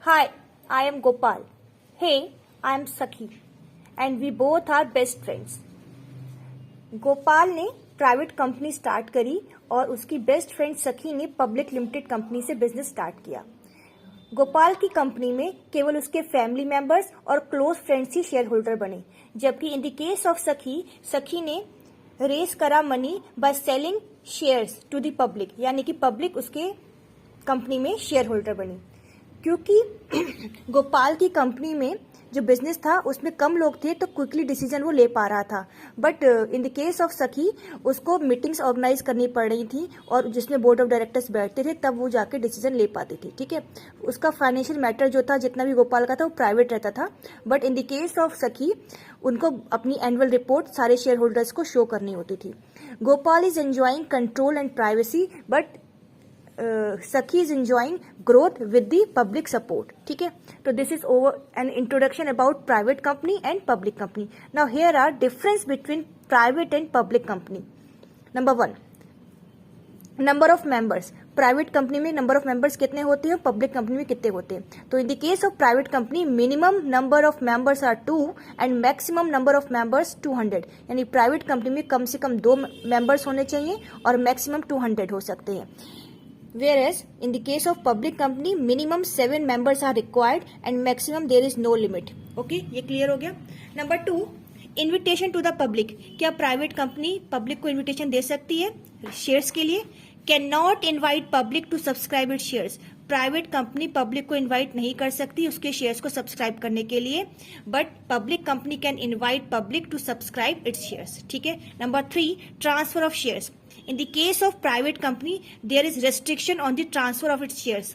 Hi, I am Gopal. Hey, I am Sakhi. And we both are best friends. Gopal ने private company start करी और उसकी best friend सखी ने public limited company से business start किया। गोपाल की कंपनी में केवल उसके फैमिली मेंबर्स और क्लोज फ्रेंड्स ही शेयर होल्डर बने, जबकि इन द केस ऑफ सखी ने रेस करा money by selling shares to the public, यानी कि पब्लिक उसके कंपनी में शेयर होल्डर बनी। क्योंकि गोपाल की कंपनी में जो बिजनेस था उसमें कम लोग थे तो क्विकली डिसीजन वो ले पा रहा था, but in the case of सखी उसको मीटिंग्स ऑर्गेनाइज करनी पड़ रही थी और जिसमें बोर्ड ऑफ डायरेक्टर्स बैठते थे तब वो जाके डिसीजन ले पाती थी। ठीक है, उसका फाइनेंशियल मैटर जो था जितना भी गोपाल का था वो प्राइवेट रहता था, but in the case of सखी उनको अपनी एनुअल रिपोर्ट सारे शेयर होल्डर्स को शो करनी होती थी। Gopal is enjoying control and privacy, but Sakhi is enjoying growth with the public support. ठीक है, तो this is over an introduction about private company and public company. Now here are difference between private and public company. Number 1, number of members. Private company में number of members कितने होते हैं, public company में कितने होते हैं। तो in the case of private company minimum number of members are 2 and maximum number of members 200, यानी प्राइवेट कंपनी में कम से कम 2 मेंबर्स होने चाहिए और मैक्सिमम 200 हो सकते हैं। Whereas in the case of public company minimum 7 members are required and maximum there is no limit. Okay, ये क्लियर हो गया। Number 2, invitation to the public. क्या प्राइवेट कंपनी पब्लिक को इन्विटेशन दे सकती है शेयर्स के लिए? Can not invite public to subscribe it shares. Private company public को इन्वाइट नहीं कर सकती उसके शेयर्स को सब्सक्राइब करने के लिए, but public company can invite public to subscribe its shares. ठीक है। Number 3, transfer of shares. In the case of private company, there is restriction on the transfer of its shares.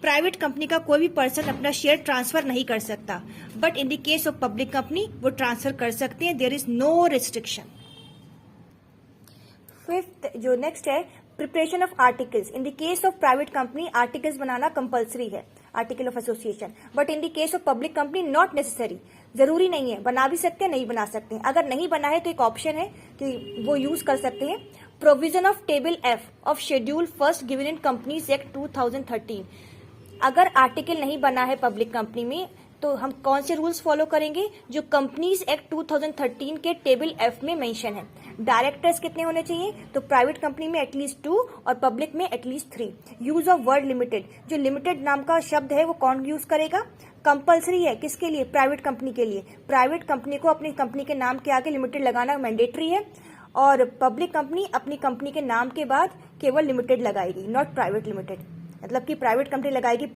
Private company का कोई भी person अपना share transfer नहीं कर सकता, but in the case of public company वो transfer कर सकते हैं, there is no restriction. 5th जो नेक्स्ट है, preparation of articles. In the case of private company articles बनाना कंपलसरी है, article of association, but in the case of public company not necessary, जरूरी नहीं है, बना भी सकते हैं नहीं बना सकते हैं। अगर नहीं बना है तो एक ऑप्शन है कि वो यूज कर सकते हैं। Provision of table F of schedule first given in companies act 2013। अगर आर्टिकल नहीं बना है पब्लिक कंपनी में तो हम कौन से रूल्स फॉलो करेंगे, जो कंपनीज एक्ट 2013 के टेबल एफ में मेंशन है। डायरेक्टर्स कितने होने चाहिए, तो प्राइवेट कंपनी में एटलीस्ट 2 और पब्लिक में at least 3। Use of word limited, जो लिमिटेड नाम का शब्द है वो कौन यूज करेगा, कंपलसरी है। किसके लिए, प्राइवेट कंपनी के लिए। प्राइवेट कंपनी को अपनी कंपनी के नाम के आगे लिमिटेड लगाना मैंडेटरी है, और पब्लिक कंपनी अपनी कंपनी के नाम के बाद केवल लिमिटेड लगाएगी, नॉट प्राइवेट लिमिटेड। मतलब कि प्राइवेट कंपनी लगाएगी